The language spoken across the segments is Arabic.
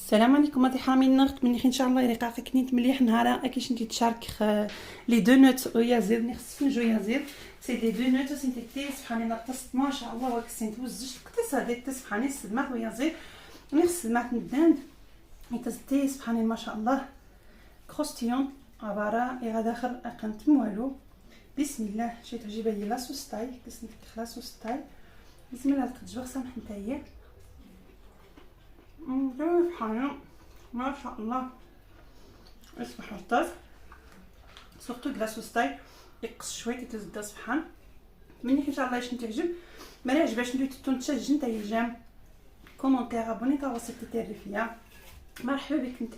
السلام عليكم هادي حامين نغت مني ان شاء الله يريقا كنيت مليح نهار كيش نتي تشارك لي دو نوت ويا زير نخصفن جويا زير سي دي دو نوت سنتي تي سبحان الله تصت ما شاء الله وكسنت وزجت قطس هذيك سبحان السدمات ويا زير نخص المات ندان يتزتي سبحان الله ما شاء الله كروستيون عباره يا داخل اقنت والو. بسم الله شي تعجبها هي لا سوستاي كسنت لا سوستاي بسم الله تجبر سامح نتايا سبحان ما شاء الله اصبح الطاز سورتو كلاص ستايل يقص شويه تزدا سبحان مني ان شاء الله باش تعجب ما عجباش ندير تنتج نتا يجام كومونتير ابوني تا وصلتي تعرفيا مرحبا بك انت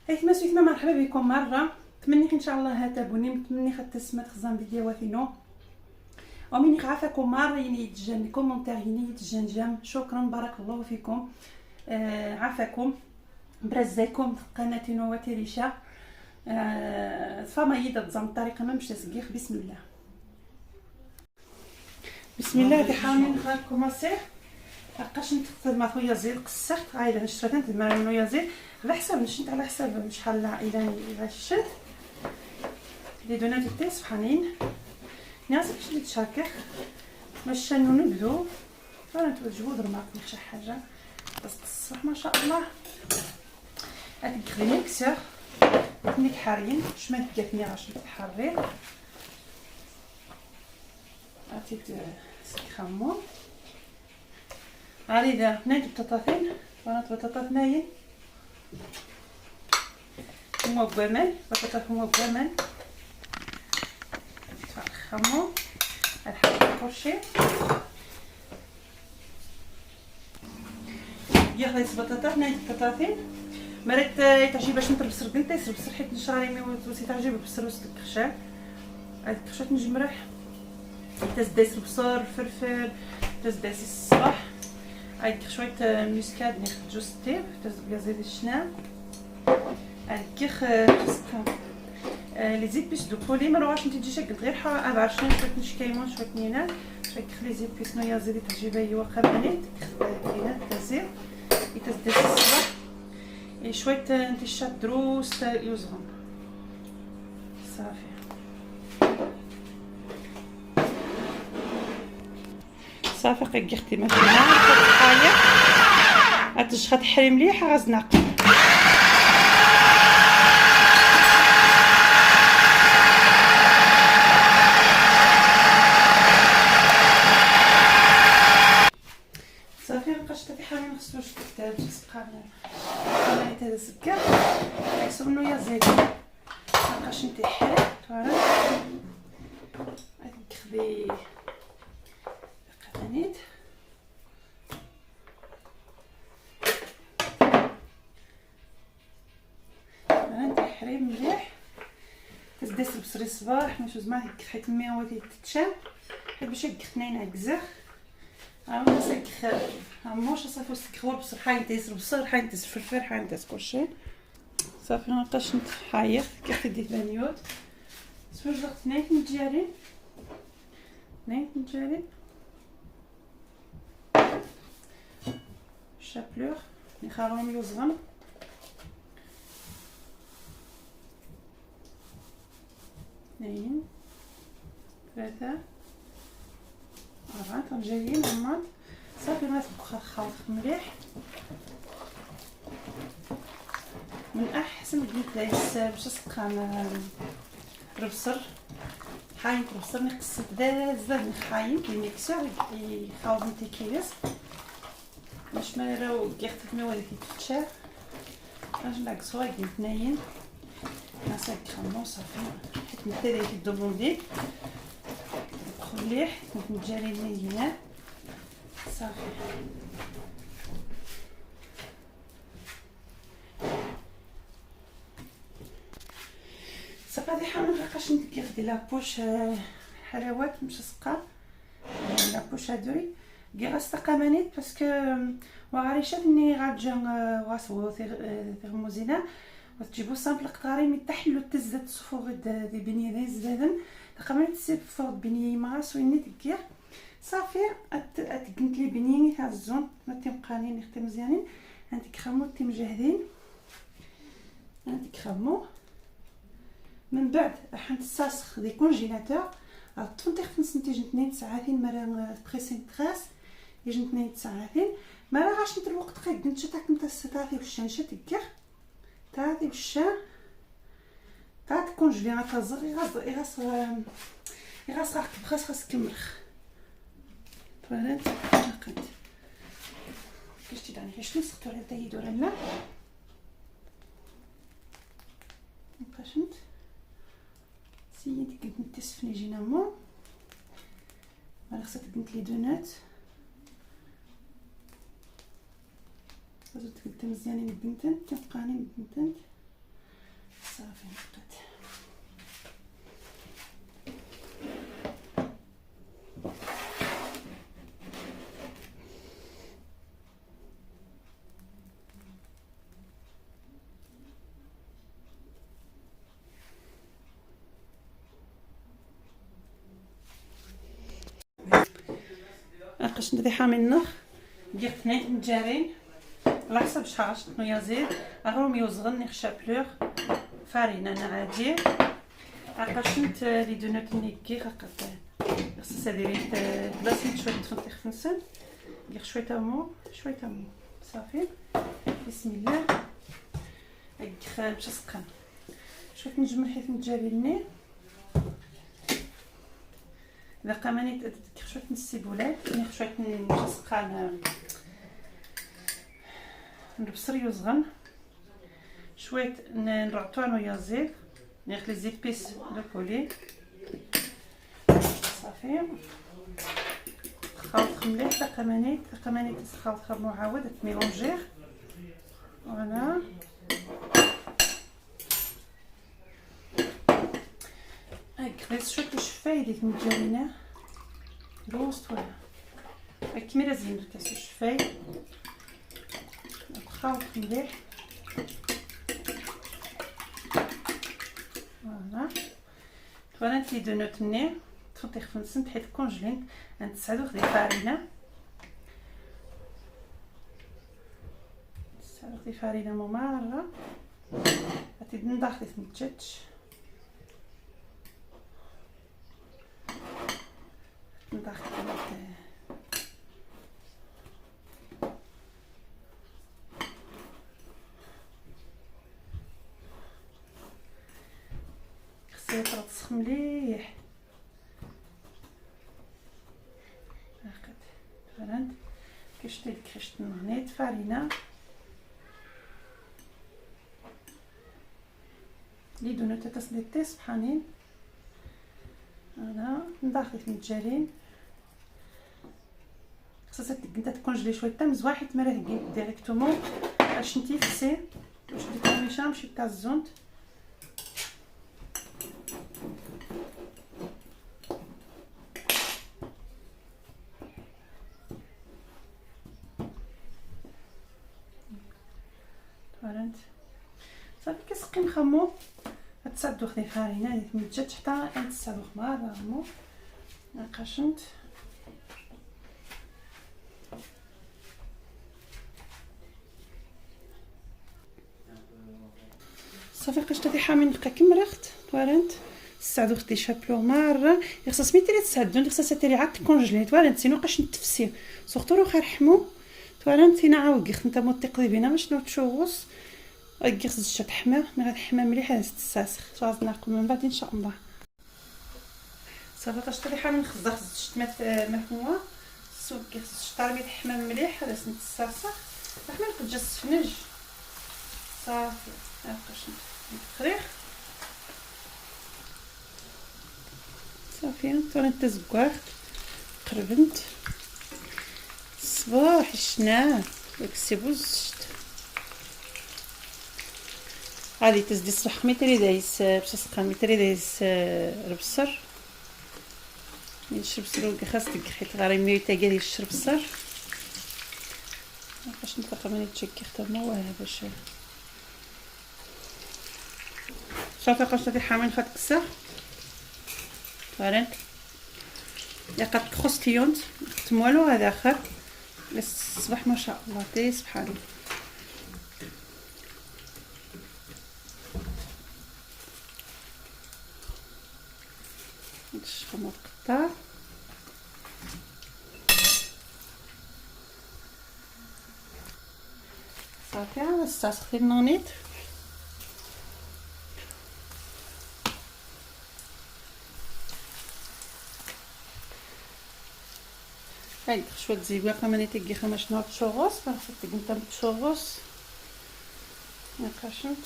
حيت ما سويت مرحبا بكم مره تمني ان شاء الله هاتابوني متمني خدت تسمى تخزن فيديوهاتنا ومني عافاكم مره يتجاني كومونتير يتجان شكرا بارك الله فيكم. عافاكم برزاكم قناتنا وتريشا فما يدا تزام الطريقه ما مش تسقيخ. بسم الله بسم الله تحاولي نكوماسي لقاش نتخذ ما خويا زير قصحت غايله شريت الماء ويا زير على حساب نشيت على حساب شحال الى غاشت لي دونات تاع سبحانين ناس باش نتشاركخ باش نبدو فانا توجهوا درماك شي حاجه بس الصباح ما شاء الله هاد الكريمكسر تنيك حارين شمال جاتني غاش نتحري عطيت سكرامون عريضه نايت بطاطين بنات بطاطا ناين هما بوامل بطاطا هما بوامل الخمون الحب كرشي ياخذ البطاطا نايت بطاطين مرات تعجب باش نطربس رقنت يسربس حيت نشري مي وسي تعجب بس روس الكرشات هاد الكرشات نجمرح تزداس البصر فلفل تزداس الصباح هاد شويه ميسكاد ناخذ جوز تيب تزبيا زيت الشنام هاد كيخ لي زيبيس دو بولي ما روحش انت تجي شكل غير حا عشان شويه نشكيمون شويه نينات شويه لي زيبيس نويا زيت تعجبها هي واخا بنات كاينات تزير يتزداس الصباح شويه انت الشادروس يوزهم صافي صافي قيختي مثلا حاجه هتشخط تحري مليح غزنق صافي مابقاش حتى حاجه ما خصوش تكتب تسقى انا هذا السكر يكسرنو يا زيت مابقاش نتحرك فوالا هادي نخبي قطانيت انا نتحري مليح تزداس البصري الصباح ماشي زعما حيت الماء تتشاب حيت باش يكخنين عكزخ عمو سكر عمو صافي سكر بصر حاين تيسر بصر حاين تيسر فلفل حاين تيسر كلشي صافي مابقاش نتحايق كيخدي ثانيوت سواش ضغط نايت نتجاري شابلور نخارهم يوزغم اثنين ثلاثة أربعة تنجايين هما صافي ما تبقى خلط مليح من أحسن قلت باش تسقى البصر حاين البصر نقص زاد نخاين كي ميكسور يخاوض نتي كيس باش ما راو كيختف مي ولا كيتشاف باش ناقصوا كي اثنين ناسك خمو صافي حيت نتا داير الدوبوندي مليح نتجاري هنا صافي صافي حنا مابقاش كيخدي لابوش حلاوات مش سقا لابوش هادوري كي غاستقى مانيت باسكو وغاريشات اني غاتجا واسو ثيرموزينا وتجيبو سامبل قطاري مي تحلو تزاد صفوغ دي بنيه زادن تقامت تسيب فوق بنيه ماس ويني تكير صافي اتقنت لي بنيني تاع الزون ما تيبقاني نختي مزيانين هادي كراموطي مجهدين، هادي كرامو. من بعد راح نتساسخ دي كونجيلاتور التفنتيخ في سنتيج 2 ساعات مرة بريسين تراس يجن 2 ساعات ما راهاش ندير وقت قد نتا تاك نتا ستاتي وش نشات كير تاتي وش تات كونجلي غتزر يغاس راك خاص كمرخ فهمت قد كشتي داني كاش نسختو على تايد ولا لا فهمت سيدي كنت نتسفني جينامون انا خصك قلت لي دونات زدت قلت مزيانين بنتن تبقاني بنتن صافي نقد اقش ندي حامل دير 2 مجارين على حسب شحال شنو يزيد اغروم يوزغن يخشى بلوغ فارينه انا عادي عقشنت لي دونات نيكي خاطر خص ديري بلاصه شويه تفنطيخ فنسن ندير شويه تامو صافي بسم الله الدخان باش سخن شويه نجمل حيت نجاريني اذا قامني تدير شويه السيبولات ندير شويه نسخن البصر يوزغن شويه نرعطو نويازيل ناخذ لي زيبيس دو كولي صافي خلط مليح تقامني تخلط معاود تميلونجيه فوالا هاك غير شويه الشفاي اللي مجاوينه روست ولا كيما لازم نركز الشفاي خلط مليح فوالا لي دونوت ني تفطيخ فنسنت حيت كونجلين نتسعدو خدي فارينه خدي فارينه مماره هاتي ندخل تمتشتش ندخل ترطخ مليح هاكا فهمت كشتي كشت نغنيت فارينه لي دونوت تسليتي سبحانين انا ندخل في الجارين خصها نتا تكونجلي شويه حتى مزوان حيت ما راه ديريكتومون باش نتي فسي باش ديك الميشا ماشي تاع الزونت فهمت صافي كيسقي نخمو غتصادو خدي فارينه اللي تمجات حتى نتصادو خمار رامو نقشنت صافي قشطه دي حامي نبقى كمرخت فهمت تساعدو خدي شابلو مره خصها ميتري تساعدو خصها تيري عاد كونجلي فهمت سينو قاش نتفسي سورتو روخ رحمو فهمت نعاود نتا مو تقضي بينا باش نو تشوغوس غير خصها تحمى غير تحمى مليح تتساسخ غادي ناكل من بعد ان شاء الله صافي قشطه دي حامي نخزها خصها مفهومه السوق خصها تطرمي تحمى مليح باش نتساسخ راح ناكل جا السفنج صافي باش الفريخ صافي نطوني التزكواغ قربنت الصباح شناه داك السيبوز غادي تزدي الصباح ميتري دايس باش تسقى ميتري دايس البصر نشرب سلوك خاص حيت غير ميوتا كاع يشرب البصر باش نتلاقى ماني تشكي حتى ما باش صافي قشطه دي حامين خد كسر فهمت يا قد كروستيونت تموالو هذا اخر الصباح ما شاء الله تي سبحان الله نشوفو القطع صافي. نستسخي النونيط هاي شويه زيبا كمان تيجي خمس نوع تشوغوس فاخد تقنت تشوغوس نقاشنت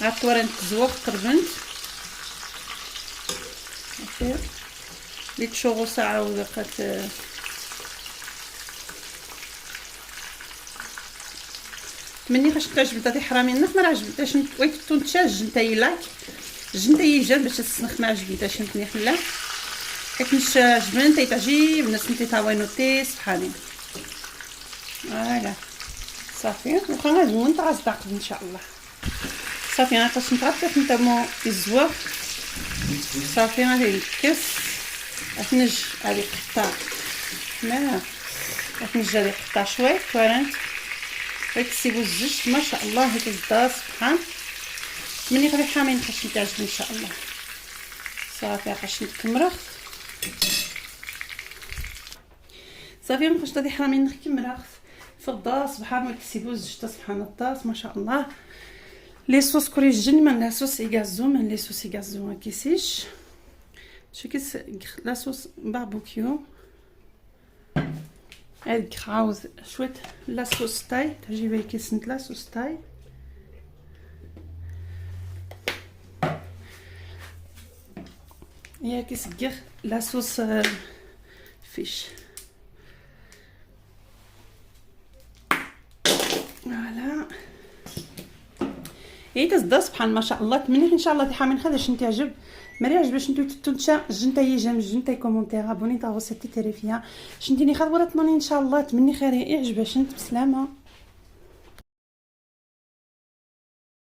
عطورن تزوق قربنت صافي لي تشوغوس عاود بقات تمني خاش تعجبت هذه حرامي النخ ما عجبتهاش ويت تونتشاج نتاي لاك جنتاي جان باش تسنخ ما عجبتهاش نتني خلا حيت مش عجبن تعجب الناس نتي تاوينوتي سبحاني فوالا صافي. وخا غنزمو نتغاز داقل ان شاء الله صافي. انا باش نتغطى نتامو الزواق صافي. غادي نكس اتنج هادي قطع لا اتنج هادي قطع شويه كوارنت غيكسيبو الزج ما شاء الله هيك الدار سبحان مني غادي حامين خاصني تعجب ان شاء الله صافي. خاصني نكمرخ صافي. ما خاصني غادي حامين نكمرخ في الدار سبحان ويكسيبو الزج سبحان الله ما شاء الله. لي صوص كوريجين من لا صوص يغازو من لي صوص يغازو ما كيسيش شو كيس لا صوص باربيكيو هاد كراوز شويه لا صوص تاي تعجبني كيسنت لا صوص تاي يا كيسكر لا صوص فيش فوالا. هي تصدر سبحان ما شاء الله. تمنيت ان شاء الله تحامين خاطر شنو تعجب مريا عجباش نتو تنشا جنتاي جام جنتاي كومونتير ابوني تا وصلتي تري فيها شنتيني خاطر وراتني ان شاء الله. تمني خير عجباش انت بسلامه.